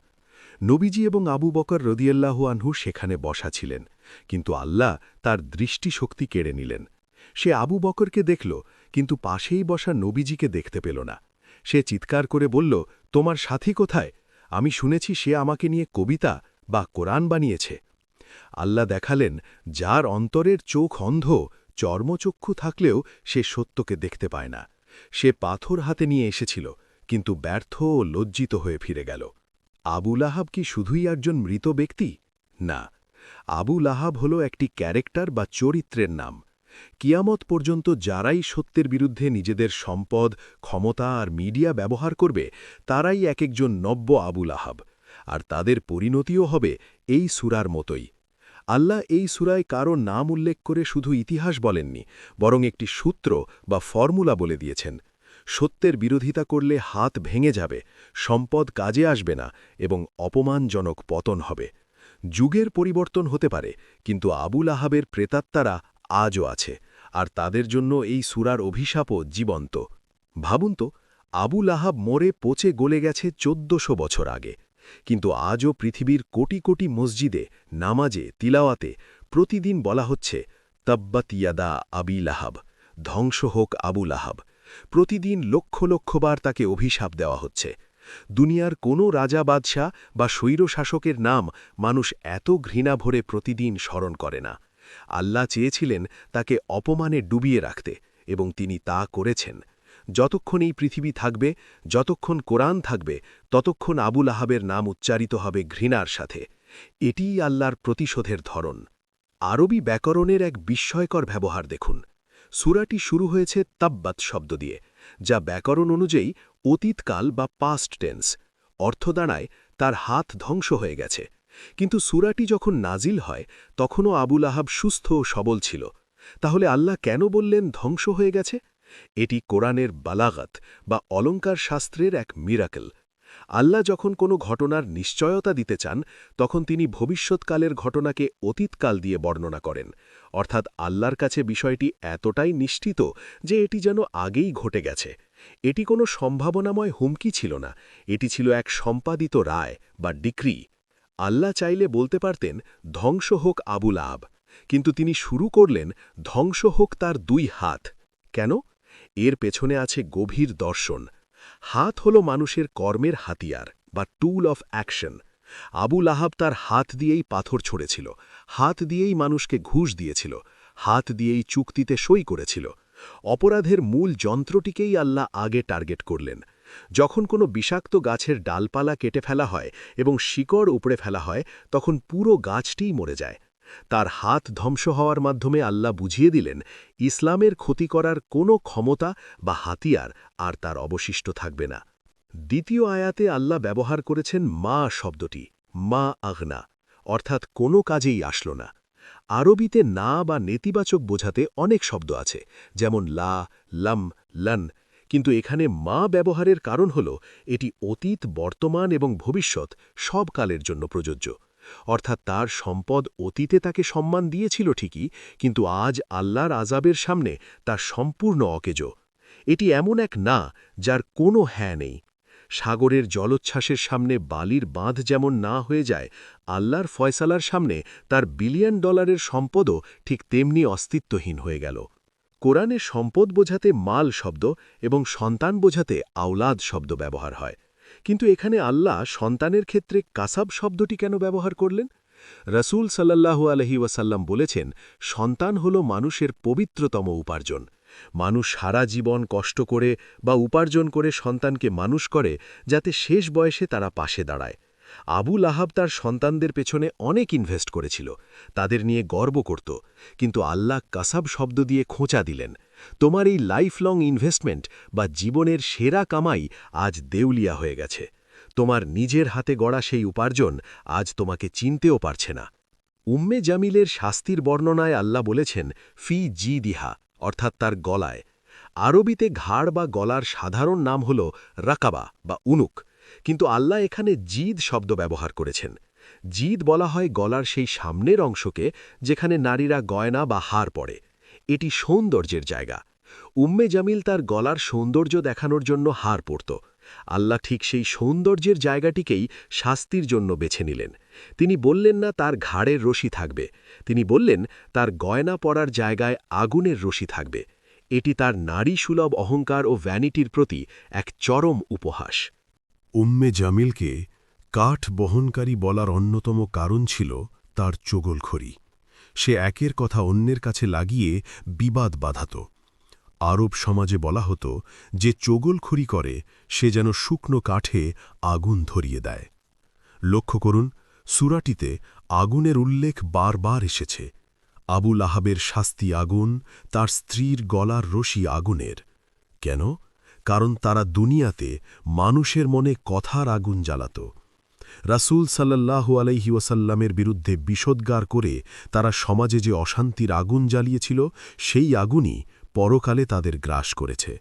নবীজি এবং আবু বকর রাদিয়াল্লাহু আনহু সেখানে বসা ছিলেন, কিন্তু আল্লাহ তার দৃষ্টিশক্তি কেড়ে নিলেন। সে আবু বকরকে দেখল, কিন্তু পাশেই বসা নবীজিকে দেখতে পেল না। সে চিৎকার করে বলল, তোমার সাথী কোথায়? আমি শুনেছি সে আমাকে নিয়ে কবিতা বা কোরআন বানিয়েছে। আল্লাহ দেখালেন, যার অন্তরের চোখ অন্ধ, চর্মচক্ষু থাকলেও সে সত্যকে দেখতে পায় না। সে পাথর হাতে নিয়ে এসেছিল, কিন্তু ব্যর্থ ও লজ্জিত হয়ে ফিরে গেল। আবু লাহাব কি শুধুই একজন মৃত ব্যক্তি? না, আবু লাহাব হল একটি ক্যারেক্টার বা চরিত্রের নাম। কিয়ামত পর্যন্ত যারাই সত্যের বিরুদ্ধে নিজেদের সম্পদ, ক্ষমতা আর মিডিয়া ব্যবহার করবে, তারাই এক একজন নব্য আবু লাহাব। আর তাদের পরিণতিও হবে এই সূরার মতোই। আল্লাহ এই সূরায় কারো নাম উল্লেখ করে শুধু ইতিহাস বলেননি, বরং একটি সূত্র বা ফর্মুলা বলে দিয়েছেন। সত্যের বিরোধিতা করলে হাত ভেঙে যাবে, সম্পদ কাজে আসবে না এবং অপমানজনক পতন হবে। যুগের পরিবর্তন হতে পারে, কিন্তু আবু লাহাবের প্রেতাত্মারা আজও আছে, আর তাদের জন্য এই সূরার অভিশাপও জীবন্ত। ভাবুন তো, আবু লাহাব মরে পচে গলে গেছে ১৪০০ বছর আগে, কিন্তু আজও পৃথিবীর কোটি কোটি মসজিদে, নামাজে, তিলাওয়াতে প্রতিদিন বলা হচ্ছে, তাব্বাত ইয়াদা আবি লাহাব, ধ্বংস হোক আবু লাহাব। প্রতিদিন লক্ষ লক্ষবার তাকে অভিশাপ দেওয়া হচ্ছে। দুনিয়ার কোনো রাজা বাদশাহ বা স্বৈরশাসকের নাম মানুষ এত ঘৃণা ভরে প্রতিদিন স্মরণ করে না। আল্লাহ চেয়েছিলেন তাকে অপমানে ডুবিয়ে রাখতে, এবং তিনি তা করেছেন। যতক্ষণ এই পৃথিবী থাকবে, যতক্ষণ কোরআন থাকবে, ততক্ষণ আবু লাহাবের নাম উচ্চারিত হবে ঘৃণার সাথে। এটিই আল্লাহর প্রতিশোধের ধরন। আরবি ব্যাকরণের এক বিস্ময়কর ব্যবহার দেখুন। সূরাটি শুরু হয়েছে তাব্বাত শব্দ দিয়ে, যা ব্যাকরণ অনুযায়ী অতীতকাল বা পাস্ট টেন্স। অর্থ দাঁড়ায় তার হাত ধ্বংস হয়ে গেছে। কিন্তু সূরাটি যখন নাজিল হয়, তখনও আবু লাহাব সুস্থ ও সবল ছিল। তাহলে আল্লাহ কেন বললেন ধ্বংস হয়ে গেছে? এটি কোরআনের বালাগাত বা অলঙ্কার শাস্ত্রের এক মিরাকল। আল্লাহ যখন কোনো ঘটনার নিশ্চয়তা দিতে চান, তখন তিনি ভবিষ্যৎকালের ঘটনাকে অতীতকাল দিয়ে বর্ণনা করেন। অর্থাৎ আল্লাহর কাছে বিষয়টি এতটাই নিশ্চিত যে এটি যেন আগেই ঘটে গেছে। এটি কোনো সম্ভাবনাময় হুমকি ছিল না, এটি ছিল এক সম্পাদিত রায় বা ডিক্রি। আল্লাহ চাইলে বলতে পারতেন, ধ্বংস হোক আবু লাহাব, কিন্তু তিনি শুরু করলেন, ধ্বংস হোক তার ২ হাত। কেন? এর পেছনে আছে গভীর দর্শন। হাত হল মানুষের কর্মের হাতিয়ার বা tool of action. Abu Lahab তার হাত দিয়েই পাথর ছড়েছিল, হাত দিয়েই মানুষকে ঘুষ দিয়েছিল, হাত দিয়েই চুক্তিতে সই করেছিল। অপরাধের মূল যন্ত্রটিকেই আল্লাহ আগে টার্গেট করলেন। যখন কোনো বিষাক্ত গাছের ডালপালা কেটে ফেলা হয় এবং শিকড় উপড়ে ফেলা হয়, তখন পুরো গাছটিই মরে যায়। তার হাত ধ্বংস হওয়ার মাধ্যমে আল্লাহ বুঝিয়ে দিলেন, ইসলামের ক্ষতি করার কোনো ক্ষমতা বা হাতিয়ার আর তার অবশিষ্ট থাকবে না। দ্বিতীয় আয়াতে আল্লাহ ব্যবহার করেছেন মা শব্দটি, মা আগনা, অর্থাৎ কোনো কাজেই আসল না। আরবিতে না বা নেতিবাচক বোঝাতে অনেক শব্দ আছে, যেমন লা, লাম, লন, কিন্তু এখানে মা ব্যবহারের কারণ হল এটি অতীত, বর্তমান এবং ভবিষ্যৎ সব কালের জন্য প্রযোজ্য। অর্থাৎ তার সম্পদ অতীতে তাকে সম্মান দিয়েছিল ঠিকই, কিন্তু আজ আল্লাহর আযাবের সামনে তার সম্পূর্ণ অকেজো। এটি এমন এক না যার কোনো হ্যাঁ নেই। সাগরের জলোচ্ছ্বাসের সামনে বালির বাঁধ যেমন না হয়ে যায়, আল্লাহর ফয়সালার সামনে তার বিলিয়ন ডলারের সম্পদও ঠিক তেমনি অস্তিত্বহীন হয়ে গেল। কোরআনে সম্পদ বোঝাতে মাল শব্দ এবং সন্তান বোঝাতে আওলাদ শব্দ ব্যবহার হয়। কিন্তু এখানে আল্লাহ সন্তানের ক্ষেত্রে কাসাব শব্দটি কেন ব্যবহার করলেন? রাসূল সাল্লাল্লাহু আলাইহি ওয়াসাল্লাম বলেছেন, সন্তান হল মানুষের পবিত্রতম উপার্জন। মানুষ সারা জীবন কষ্ট করে বা উপার্জন করে সন্তানকে মানুষ করে, যাতে শেষ বয়সে তারা পাশে দাঁড়ায়। আবু লাহাব তার সন্তানদের পেছনে অনেক ইনভেস্ট করেছিল, তাদের নিয়ে গর্ব করত, কিন্তু আল্লাহ কাসাব শব্দ দিয়ে খোঁচা দিলেন। তোমার এই লাইফ লং ইনভেস্টমেন্ট বা জীবনের সেরা কামাই আজ দেউলিয়া হয়ে গেছে। তোমার নিজের হাতে গড়া সেই উপার্জন আজ তোমাকে চিনতেও পারছে না। উম্মে জামিলের শাস্তির বর্ণনায় আল্লাহ বলেছেন, ফি জি দিহা, অর্থাৎ তার গলায়। আরবিতে ঘাড় বা গলার সাধারণ নাম হল রাকাবা বা উনুক, কিন্তু আল্লাহ এখানে জিদ শব্দ ব্যবহার করেছেন। জিদ বলা হয় গলার সেই সামনের অংশকে, যেখানে নারীরা গয়না বা হার পরে। এটি সৌন্দর্যের জায়গা। উম্মে জামিল তার গলার সৌন্দর্য দেখানোর জন্য হার পরত, আল্লাহ ঠিক সেই সৌন্দর্যের জায়গাটিকেই শাস্তির জন্য বেছে নিলেন। তিনি বললেন না তার ঘাড়ের রশি থাকবে, তিনি বললেন তার গয়না পরার জায়গায় আগুনের রশি থাকবে। এটি তার নারী সুলভ অহংকার ও ভ্যানিটির প্রতি এক চরম উপহাস। উম্মে জামিলকে কাঠ বহনকারী বলার অন্যতম কারণ ছিল তার চোগলখড়ি। সে একের কথা অন্যের কাছে লাগিয়ে বিবাদ বাধাত। আরব সমাজে বলা হতো যে চোগলখড়ি করে সে যেন শুকনো কাঠে আগুন ধরিয়ে দেয়। লক্ষ্য করুন, সূরাটিতে আগুনের উল্লেখ বারবার এসেছে। আবু লাহাবের শাস্তি আগুন, তার স্ত্রীর গলার রশি আগুনের। কেন? কারণ তারা দুনিয়াতে মানুষের মনে কথার আগুন জ্বালাত। রাসূল সাল্লাল্লাহু আলাইহি ওয়াসাল্লামের বিরুদ্ধে বিষোদ্গার করে তারা সমাজে যে অশান্তির আগুন জ্বালিয়েছিল, সেই আগুনই পরকালে তাদের গ্রাস করেছে।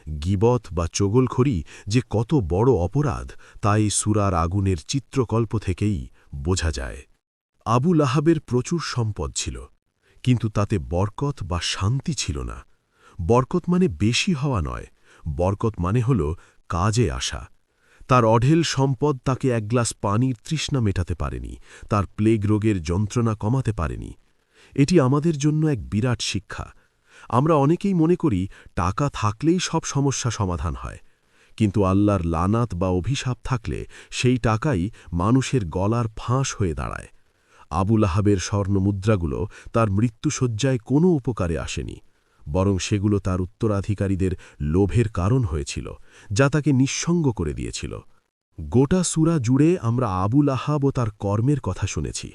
গীবত বা চোগলখড়ি যে কত বড় অপরাধ, তা এই সূরার আগুনের চিত্রকল্প থেকেই বোঝা যায়। আবু লাহাবের প্রচুর সম্পদ ছিল, কিন্তু তাতে বরকত বা শান্তি ছিল না। বরকত মানে বেশি হওয়া নয়, বরকত মানে হল কাজে আসা। তার অঢেল সম্পদ তাকে এক গ্লাস পানির তৃষ্ণা মেটাতে পারেনি, তার প্লেগ রোগের যন্ত্রণা কমাতে পারেনি। এটি আমাদের জন্য এক বিরাট শিক্ষা। আমরা অনেকেই মনে করি টাকা থাকলেই সব সমস্যা সমাধান হয়, কিন্তু আল্লাহর লানাত বা অভিশাপ থাকলে সেই টাকাই মানুষের গলার ফাঁস হয়ে দাঁড়ায়। আবু লাহাবের স্বর্ণমুদ্রাগুলো তার মৃত্যুশয্যায় কোনো উপকারে আসেনি, বরং সেগুলো তার উত্তরাধিকারীদের লোভের কারণ হয়েছিল, যা তাকে নিঃসঙ্গ করে দিয়েছিল। গোটা সূরা জুড়ে আমরা আবু লাহাব ও তার কর্মের কথা শুনেছি,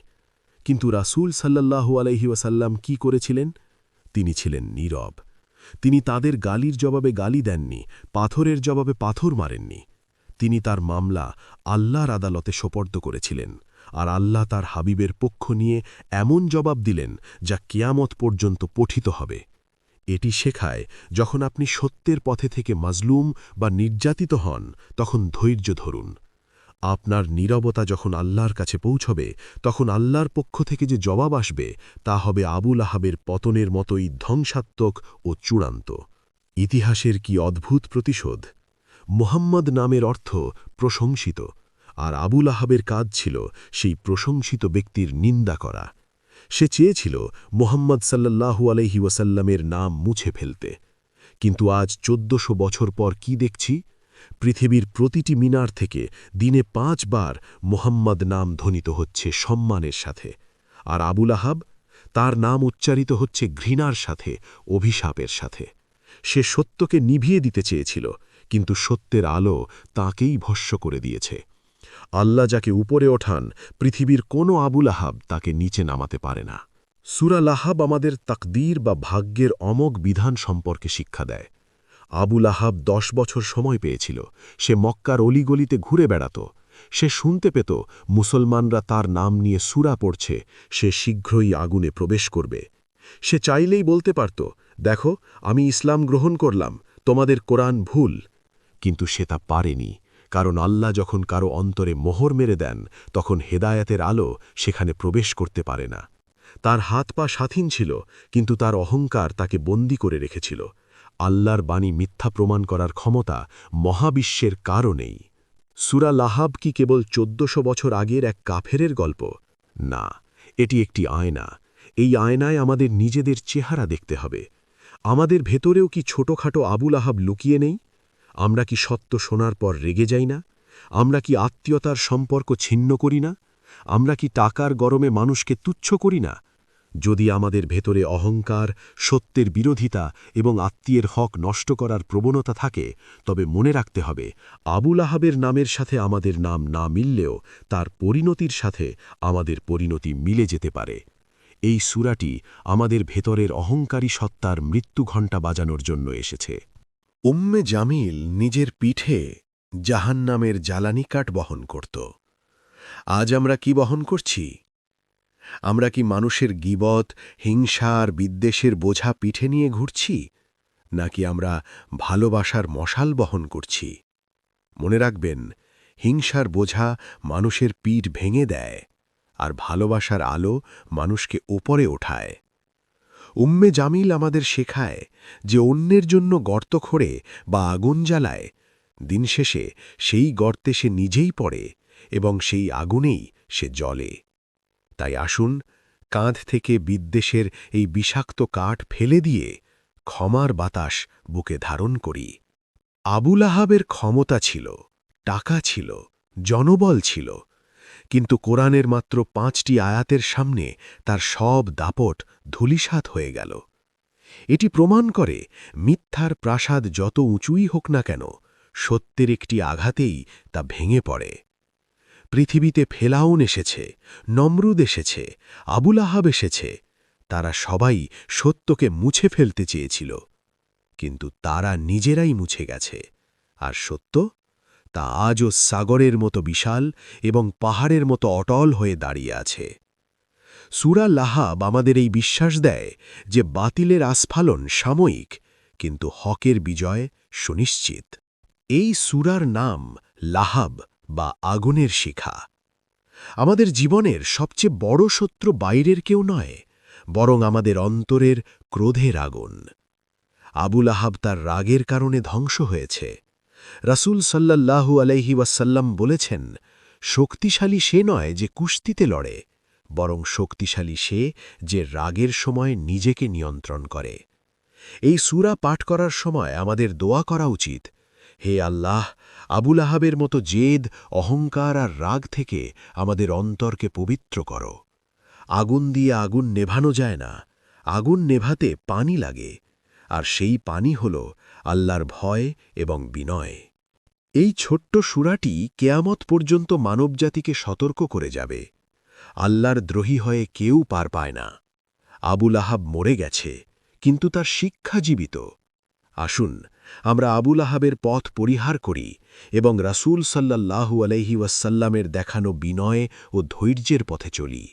কিন্তু রাসূল সাল্লাল্লাহু আলাইহি ওয়াসাল্লাম কি করেছিলেন? তিনি ছিলেন নীরব। তিনি তাদের গালির জবাবে গালি দেননি, পাথরের জবাবে পাথর মারেননি। তিনি তার মামলা আল্লাহর আদালতে সোপর্দ করেছিলেন, আর আল্লাহ তার হাবিবের পক্ষ নিয়ে এমন জবাব দিলেন যা কিয়ামত পর্যন্ত পঠিত হবে। এটি শেখায়, যখন আপনি সত্যের পথে থেকে মাজলুম বা নির্যাতিত হন, তখন ধৈর্য ধরুন। আপনার নীরবতা যখন আল্লাহর কাছে পৌঁছবে, তখন আল্লাহর পক্ষ থেকে যে জবাব আসবে, তা হবে আবু লাহাবের পতনের মতোই ধ্বংসাত্মক ও চূড়ান্ত। ইতিহাসের কি অদ্ভুত প্রতিশোধ! মুহাম্মদ নামের অর্থ প্রশংসিত, আর আবু লাহাবের কাজ ছিল সেই প্রশংসিত ব্যক্তির নিন্দা করা। সে চেয়েছিল মুহাম্মদ সাল্লাল্লাহু আলাইহি ওয়াসাল্লামের নাম মুছে ফেলতে। কিন্তু আজ ১৪০০ বছর পর কি দেখছি? পৃথিবীর প্রতিটি মিনার থেকে দিনে ৫ বার মুহাম্মদ নাম ধ্বনিত হচ্ছে সম্মানের সাথে। আর আবু লাহাব, তার নাম উচ্চারিত হচ্ছে ঘৃণার সাথে, অভিশাপের সাথে। সে সত্যকে নিভিয়ে দিতে চেয়েছিল, কিন্তু সত্যের আলো তাকেই ভস্ম করে দিয়েছে। আল্লাহ যাকে উপরে ওঠান, পৃথিবীর কোনো আবু লাহাব তাকে নিচে নামাতে পারে না। সূরা লাহাব আমাদের তাকদীর বা ভাগ্যের অমোঘ বিধান সম্পর্কে শিক্ষা দেয়। আবু লাহাব ১০ বছর সময় পেয়েছিল। সে মক্কার অলিগলিতে ঘুরে বেড়াত। সে শুনতে পেত মুসলমানরা তার নাম নিয়ে সূরা পড়ছে, সে শীঘ্রই আগুনে প্রবেশ করবে। সে চাইলেই বলতে পারত, দেখো, আমি ইসলাম গ্রহণ করলাম, তোমাদের কোরআন ভুল। কিন্তু সে তা পারেনি, কারণ আল্লাহ যখন কারো অন্তরে মোহর মেরে দেন, তখন হেদায়েতের আলো সেখানে প্রবেশ করতে পারে না। তার হাত পা স্বাধীন ছিল, কিন্তু তার অহংকার তাকে বন্দী করে রেখেছিল। আল্লাহর বাণী মিথ্যা প্রমাণ করার ক্ষমতা মহাবিশ্বের কারণেই। সূরা লাহাব কি কেবল ১৪০০ বছর আগের এক কাফেরের গল্প? না, এটি একটি আয়না। এই আয়নায় আমাদের নিজেদের চেহারা দেখতে হবে। আমাদের ভেতরেও কি ছোটখাটো আবু লাহাব লুকিয়ে নেই? আমরা কি সত্য শোনার পর রেগে যাই না? আমরা কি আত্মীয়তার সম্পর্ক ছিন্ন করি না? আমরা কি টাকার গরমে মানুষকে তুচ্ছ করি না? যদি আমাদের ভেতরে অহংকার, সত্যের বিরোধিতা এবং আত্মীয়ের হক নষ্ট করার প্রবণতা থাকে, তবে মনে রাখতে হবে, আবু লাহাবের নামের সাথে আমাদের নাম না মিললেও তার পরিণতির সাথে আমাদের পরিণতি মিলে যেতে পারে। এই সূরাটি আমাদের ভেতরের অহংকারী সত্তার মৃত্যু ঘণ্টা বাজানোর জন্য এসেছে। উম্মে জামিল নিজের পিঠে জাহান্নামের জ্বালানি কাঠ বহন করত। আজ আমরা কি বহন করছি? আমরা কি মানুষের গীবত, হিংসা আর বিদ্বেষের বোঝা পিঠে নিয়ে ঘুরছি, নাকি আমরা ভালোবাসার মশাল বহন করছি? মনে রাখবেন, হিংসার বোঝা মানুষের পিঠ ভেঙে দেয়, আর ভালোবাসার আলো মানুষকে ওপরে ওঠায়। উম্মে জামিল আমাদের শেখায় যে অন্যের জন্য গর্ত খোঁড়ে বা আগুন জ্বালায়, দিন শেষে সেই গর্তে সে নিজেই পড়ে এবং সেই আগুনেই সে জ্বলে। তাই আসুন, কাঁধ থেকে বিদ্বেষের এই বিষাক্ত কাঠ ফেলে দিয়ে ক্ষমার বাতাস বুকে ধারণ করি। আবুল আহাবের ক্ষমতা ছিল, টাকা ছিল, জনবল ছিল, কিন্তু কোরআনের মাত্র ৫টি আয়াতের সামনে তার সব দাপট ধূলিসাৎ হয়ে গেল। এটি প্রমাণ করে মিথ্যার প্রাসাদ যত উঁচুই হোক না কেন, সত্যের একটি আঘাতেই তা ভেঙে পড়ে। পৃথিবীতে ফেরাউন এসেছে, নমরুদ এসেছে, আবুল আহাব এসেছে, তারা সবাই সত্যকে মুছে ফেলতে চেয়েছিল, কিন্তু তারা নিজেরাই মুছে গেছে। আর সত্য, তা আজও সাগরের মতো বিশাল এবং পাহাড়ের মতো অটল হয়ে দাঁড়িয়ে আছে। সূরা লাহাব আমাদের এই বিশ্বাস দেয় যে বাতিলের আস্ফালন সাময়িক, কিন্তু হকের বিজয় সুনিশ্চিত। এই সূরার নাম লাহাব বা আগুনের শিখা। আমাদের জীবনের সবচেয়ে বড় শত্রু বাইরের কেউ নয়, বরং আমাদের অন্তরের ক্রোধের আগুন। আবুল আহাব তার রাগের কারণে ধ্বংস হয়েছে। রাসূল সাল্লাল্লাহু আলাইহি ওয়াসাল্লাম বলেছেন, শক্তিশালী সে নয় যে কুস্তিতে লড়ে, বরং শক্তিশালী সে যে রাগের সময় নিজেকে নিয়ন্ত্রণ করে। এই সূরা পাঠ করার সময় আমাদের দোয়া করা উচিত, হে আল্লাহ, আবুল আহাবের মতো জেদ, অহংকার আর রাগ থেকে আমাদের অন্তরকে পবিত্র করো। আগুন দিয়ে আগুন নেভানো যায় না, আগুন নেভাতে পানি লাগে, আর সেই পানি হল আল্লাহর ভয় এবং বিনয়। এই ছোট্ট সূরাটি কেয়ামত পর্যন্ত মানবজাতিকে সতর্ক করে যাবে। আল্লাহর দ্রোহী হয়ে কেউ পার পায় না। আবুল আহাব মরে গেছে, কিন্তু তার শিক্ষা জীবিত। আসুন, আমরা আবুল আহাবের পথ পরিহার করি এবং রাসূল সাল্লাল্লাহু আলাইহি ওয়াসাল্লামের দেখানো বিনয় ও ধৈর্যের পথে চলি।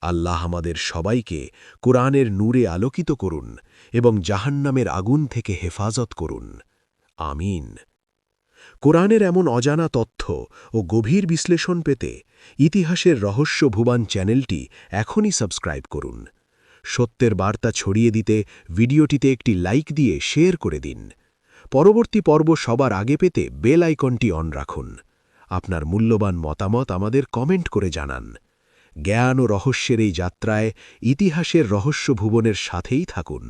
আল্লাহ আমাদের সবাইকে কোরআনের নূরে আলোকিত করুন এবং জাহান্নামের আগুন থেকে হেফাজত করুন। আমিন। কোরআনের এমন অজানা তথ্য ও গভীর বিশ্লেষণ পেতে ইতিহাসের রহস্য ভুবন চ্যানেলটি এখনই সাবস্ক্রাইব করুন। সত্যের বার্তা ছড়িয়ে দিতে ভিডিওটিতে একটি লাইক দিয়ে শেয়ার করে দিন। পরবর্তী পর্ব সবার আগে পেতে বেল আইকনটি অন রাখুন। আপনার মূল্যবান মতামত আমাদের কমেন্ট করে জানান। জ্ঞান ও রহস্যের এই যাত্রায় ইতিহাসের রহস্য ভুবনের সাথেই থাকুন।